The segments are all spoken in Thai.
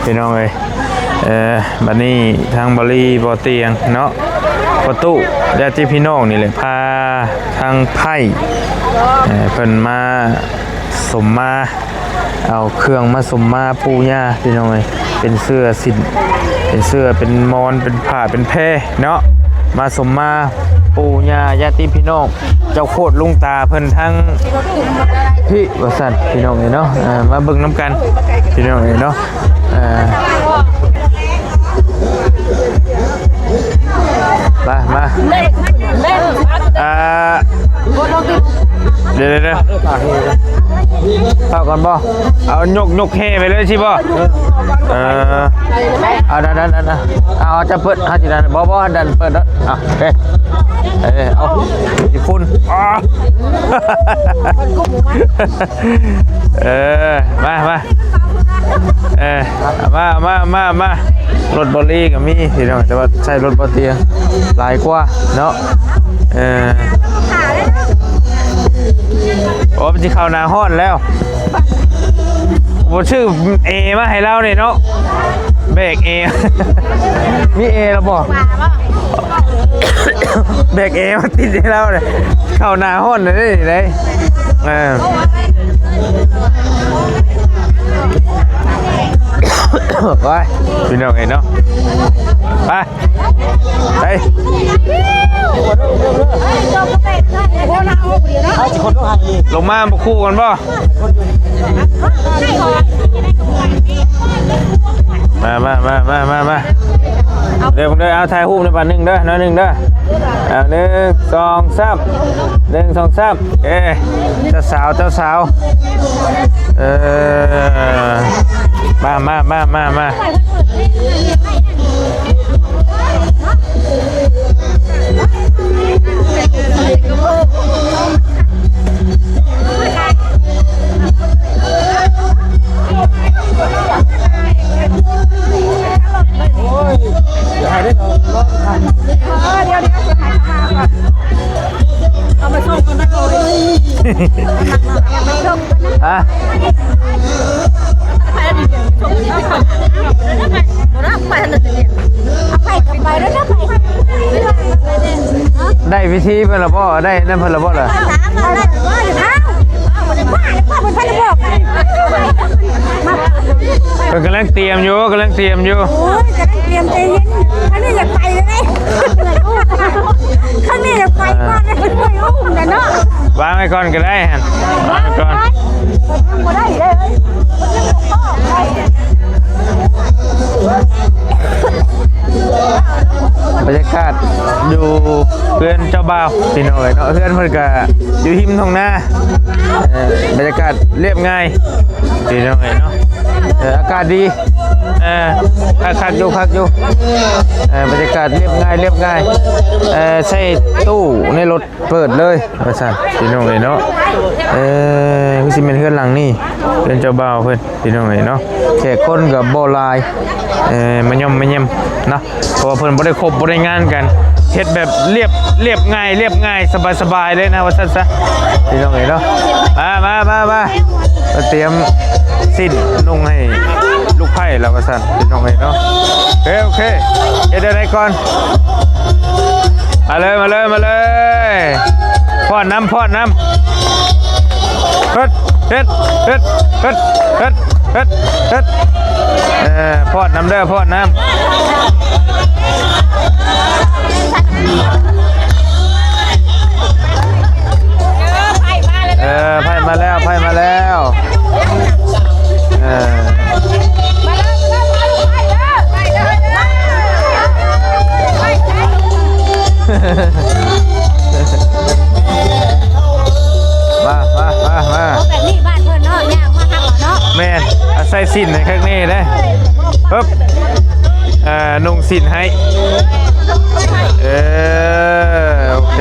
พี่น้องเอ้ยบัดนี้ทางบริบ่เตียงเนาะประตูญาติพี่น้องนี่แหละพาทางไผ่เพิ่นมาสมมาเอาเครื่องมาสมมาปูย่าพี่น้องเอ้ยเป็นเสื้อสินเป็นเสื้อเป็นมอนเป็นผ้าเป็นแพรเนาะมาสมมาปูย่าญาติพี่น้องเจ้าโคตรลุงตาเพิ่นทั้งพี่ว่าซั่นพี่น้องเอ้ยเนาะมาเบิ่งน้ำกันพี่น้องเอ้ยเนาะมาเดี๋ยวเข้าก่อนบ่เอายกเฮไปเลยใช่บ่เอาดันเอาจะเปิดฮะจีดันบ่ดันเปิดแล้วโอเคเอาอีฝุ่นมารถบอลลี่กับมี่พี่น้องแต่ว่าใช้รถบอลเตียงหลายกว่าเนาะโอ้มันจะเข้าหน้าห้อนแล้วโอ้ชื่อเอมาให้เราเนี่ยเนาะเบรกเอมีเอแล้วบอกเบรกเอมาติดให้เราเลยเข้าหน้าห้อนเลยได้ไปพี่น้องไงเนาะไปลงมาบุกคู่กันป่ะมาเดี๋ยวผมเอาถ่ายรูปในบ้านหนึ่งเด้อน้อยหนึ่งเด้อ1 2 3 1 2 3เจ้าสาวมาเอามาส่งกันนะก่อนได้วิธีเพื่อนละบ่ได้นั่นเพื่อนละบ่เหรอกำลังเตรียมอยู่โอ้ยกำลังเตรียมใจเย็นอันนี้อยากไปเลยข้างนี้อยากไปก่อนเลยไม่รู้แต่เนาะวางไว้ก่อนก็ได้ฮะวางไว้ก่อนไม่ได้เลยบรรยากาศอยู่เพื่อนเจ้าบ่าวพี่น้อยเนาะเพื่อนเพื่อนก็อยู่หิมทองหน้าบรรยากาศเรียบง่ายพี่น้อยเนาะอากาศดีคักอยู่บรรยากาศเรียบง่ายใช้ตู้ในรถเปิดเลยว่าซั่นพี่น้อยเนาะคือสิเป็นเพื่อนหลังนี่เพื่อนเจ้าบ่าวเพิ่นพี่น้อยเนาะแขกคนกับบ่หลายมาย่อมเนาะเพราะว่าเพิ่นบ่ได้คบบ่ได้งานกันเฮ็ดแบบเรียบง่ายสบายเลยนะว่าซั่นซะพี่น้องเอ้ยเนาะมาเตรียมสิ้นนุ่งให้ลูกไผ่แล้วว่าซั่นพี่น้องเอ้ยเนาะโอเคเฮ็ดได้ก่อนมาเลยพอดน้ำเฮ็ดพอดน้ำเด้อพอดน้ำไพ่มาแล้วมาแบบนี้บ้านเพื่อนเนาะย่างมาหักเนาะแม่ใส่สินในข้างนี้ได้ปึ๊บนุ่งสินให้โอเค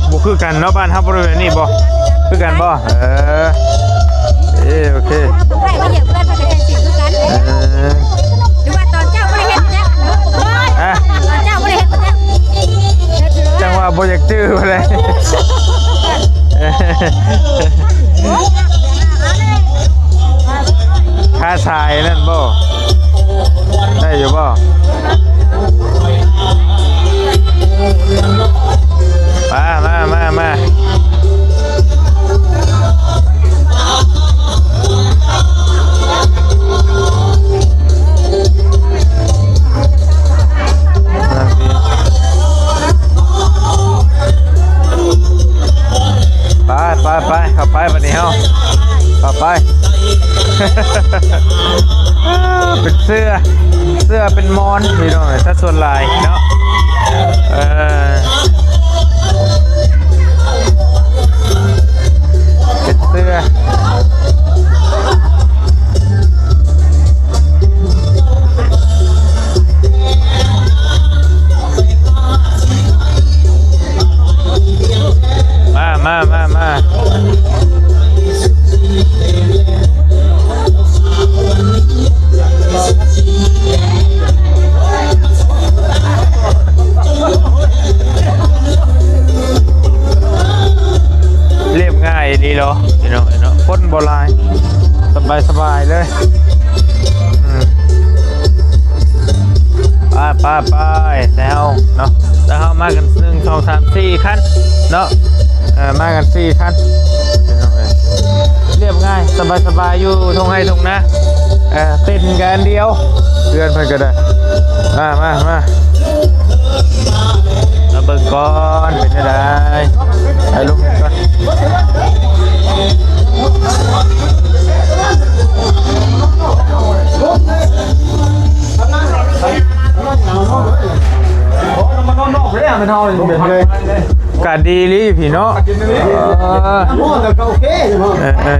บุคือกันเนาะบ้านฮับบริเวณนี้บ่คือกันบ่โอเคใครมาเหยียบเพื่อนมาจะเป็นสิ่งคือกันหรือว่าตอนเจ้าไม่เห็นเนี่ย ถ่ายนั่นบ่ได้อยู่บ่มาไปเข้าไปบัดนี้เฮาเข้าไป เป็นเสื้อเป็นมอนพี่น้องถ้าส่วนลายเนาะเป็นเสื้อมาเรียบง่ายดีเหรอพี่น้องเนาะคนโบราณสบายเลยไปแล้วเนาะแล้วเขามากัน1 2 3 4คันเนาะมากัน4คันเรียบง่ายสบายอยู่ทงให้ทงนะติดกันเดียวเดือนไปก็ได้มาเราเบิ่งก่อนเป็นยังไงไปลุกก่อนการดีลีพี่เนาะ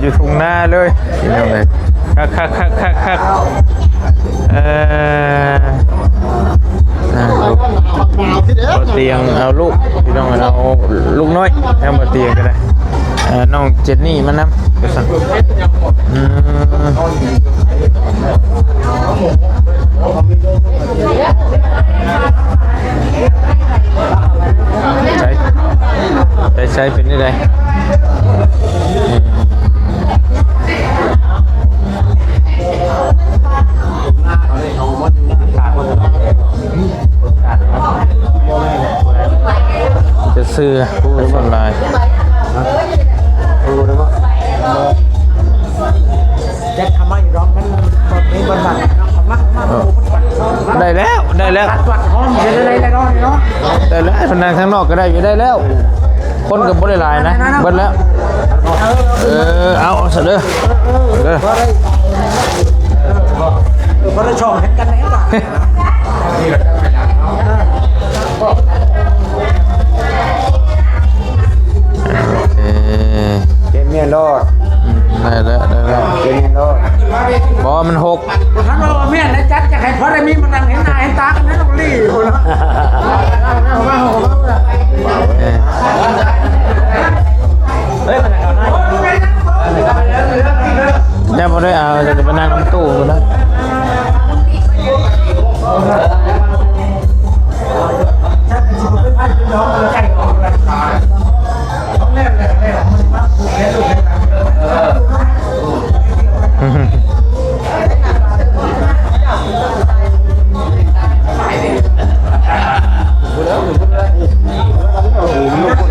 อยู่ทุ่งนาเลยพี่น้องเลยคักบนเตียงเอาลูกพี่น้องเอาลูกน้อยเอาบนเตียงก็ได้น้องเจนนี่มานำก็สั่งใช้เป็นยังไงจะซื้อผู้สนลายจะทำไมร้องมันมีบทบาทได้แล้วตัดห้องจะได้แล้วเนาะได้แล้วพนักข้างนอกก็ได้อยู่ได้แล้วคนกับบริลายนะเบิ้ลแล้วเอาเสร็จเลยพอได้ช่องเห็นกันแล้วเกมเมียรอดได้แล้วเกมเมียรอดบอมัน6ท่านว่าเมียนะจัดจะให้พอได้มีมันนั่งเห็นหน้าเห็นตากันนั่นต้องรีบนะยังไม่ได้เอาจะไปนั่งน้ำตู้กันนะ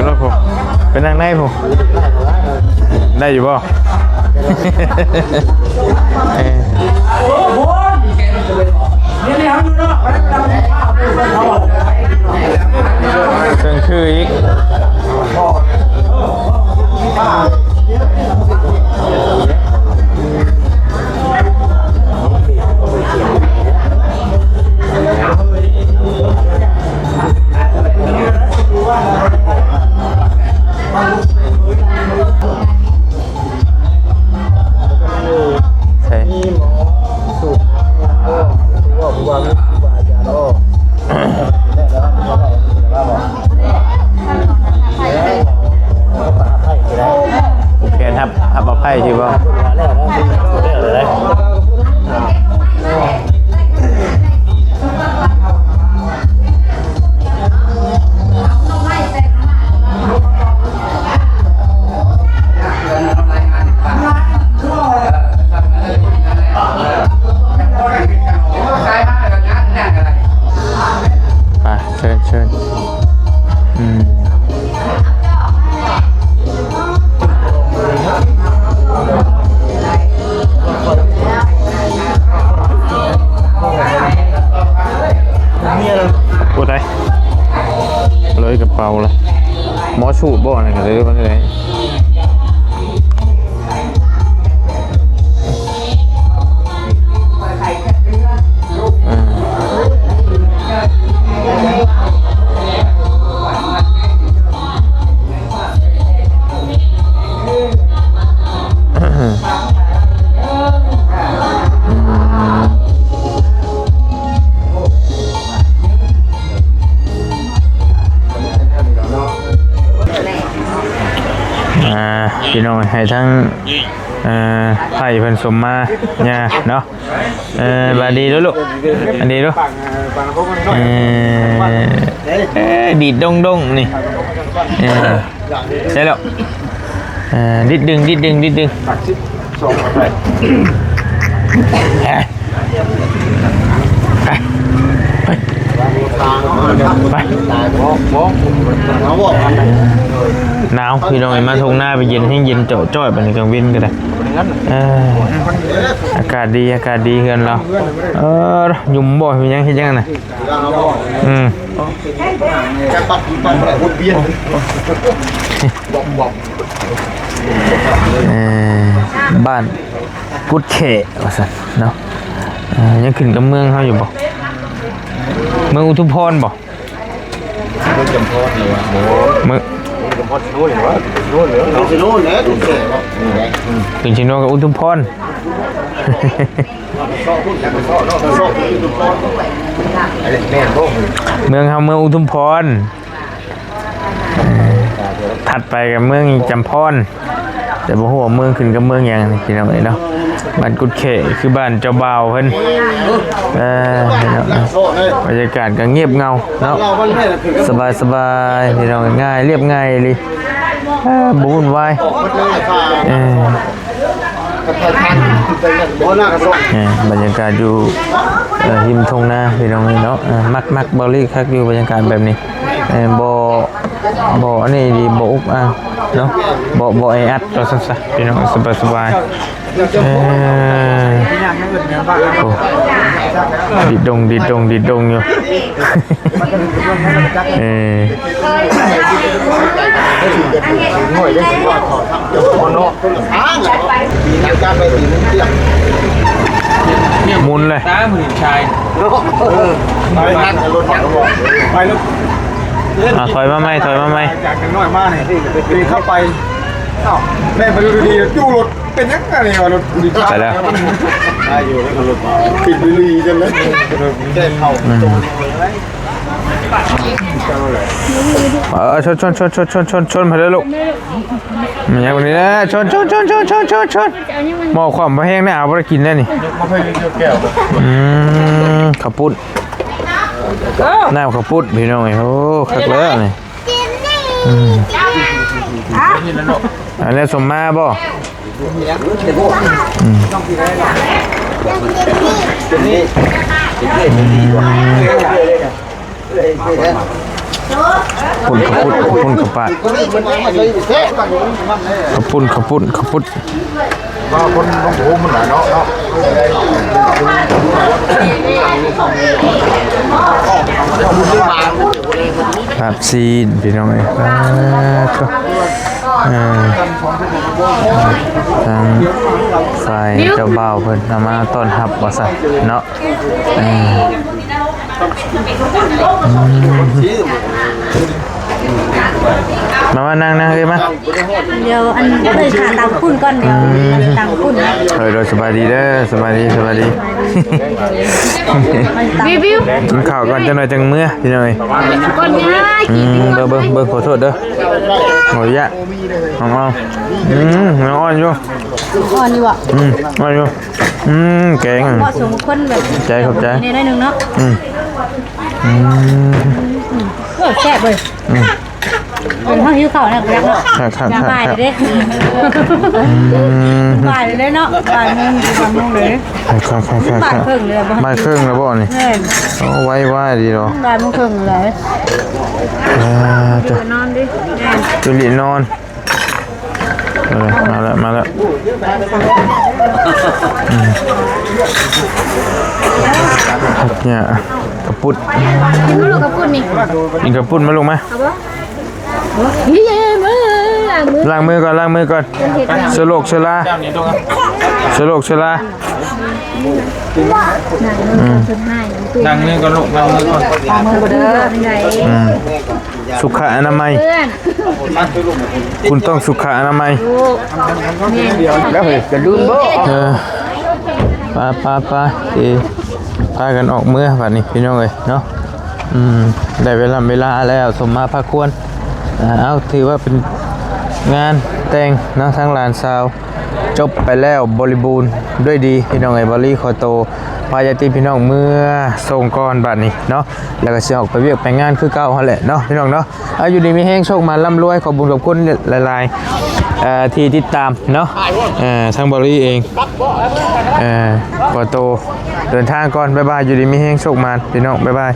แล้วผมเป็นนั่งในผมได้อยู่ป่ะเครื่องคืออีกไพ่ที่ว่า พี่น้องให้ทั้งไผ่เพิ่นสมมาเนี่ยเนาะบาดีด้วยลูกอันดีด้วยดีดดงนี่ใช่แล้วดิดดึงไปหนาวพี่น้องมาทงหน้าไปเย็นให้เย็นจ่อยไปในกลางวินก็ได้อากาศดีกันเรายุ่มบ่อยยังเห็นยังไงบ้านกุดเขว่าสันเนาะยังขึ้นกับเมืองเขาอยู่บ่เมืองอุทุมพรบ่เมืองจำพรเลยวะเมืองจำพรชิโน่เลยวะชิโน่เลยกุดเขถึงชิโน่กับอุทุมพรเมืองเขาเมืองอุทุมพรถัดไปกับเมืองจำพรแต่บ่ฮู้ว่าเมืองขึ้นกับเมืองหยังพี่น้องเอ้ยเนาะบ้านกุดเขคือบ้านเจ้าบ่าวเพิ่นบรรยากาศก็เงียบเงาเนาะสบายพี่น้องง่ายเรียบง่ายเลยบ่วุ่นวายบรรยากาศอยู่หิมทงนาพี่น้องเนาะมักบริคักอยู่บรรยากาศแบบนี้บ่อันนี้ดีบ่อุกอ่างเนาะบ่ไออัดเราซะพี่น้องสบายโอ้ดิดดงอยู่มุนเลยชายถอยมาไหมจากกันน้อยมากเนี่ยดีเข้าไปแม่ไปดูดีๆจู่รถเป็นยังไงเนี่ยวะรถดีไปแล้วได้อยู่แล้วรถปิดบุรีจังเลยแก้เข่าชนมาเลยลูกมันยังวันนี้นะชนหม้อความพะแห้งน่าเอาไปกินได้นี่ขับปุ้นน้ำขับปุ้นพี่น้องโอ้คักแล้วนี่อันนี้สมมาบ่ปุ่นขับปาดขับปุ่นก็คนต้องโหมันหนาเนาะครับซีนพี่น้องเอ้ยทางฝ่ายเจ้าบ่าวเพิ่นนำมาต้อนรับว่าซั่นเนาะมานั่งเลยมาเดี๋ยวอันเลยค่ะตังปุ่นก่อนเดี๋ยวตังปุ่นนะโดยสบายดีเด้อสบายดีวิวกินข้าวก่อนจังหน่อยจังเมื่อพี่หน่อยก่อนง่ายเบิ่งขอโทษเด้อโหยะน้องอ่อนอยู่วะอ่อนอยู่เก่งเหมาะสมคนแบบใจขอบใจได้นึงเนาะแซ่บเลยเป็นห้องยิ้วเข่าเนี่ยก็แล้วเนาะยังบ่ายเลยบ่ายเลยเนาะบ่ายโมงเลยบ่ายครึ่งเลยบ่ายครึ่งแล้วบ่นี่โอ้ไว้ดีเนาะบ่ายโมงครึ่งเลยนอนดิจุลินอนมาแล้วเนี่ยกระปุดกระปุดนี่อีกกระปุดมาลงไหมล้างมือก่อนเชลกเชลานั่งมือก่อนลูกนั่งมือก่อนสุขอนามัยคุณต้องสุขอนามัยแล้วเฮ้ยจะลืมบ่ป้าพากันออกเมื่อวันนี้พี่น้องเอ้ยเนาะได้เวลาแล้วสมมาพาควรเอาถือว่าเป็น งานแต่งเนาะทั้งหลานสาวจบไปแล้วบริบูรณ์ด้วยดีพี่น้องไอ้บริขอโตพายาติพี่น้องเมื่อส่งก่อนบัดนี้เนาะแล้วก็สิออกไปเวียกไปงานคือเก่าหั่นแหละเนาะพี่น้องเนาะอยู่ดีมีแห้งโชคมาร่ำรวยขอบคุญขอบคุณหลายๆที่ติดตามเนาะทางบริเองขอโตเดินทางก่อนบ๊ายบายอยู่ดีมีแห้งโชคมาพี่น้องบ๊ายบาย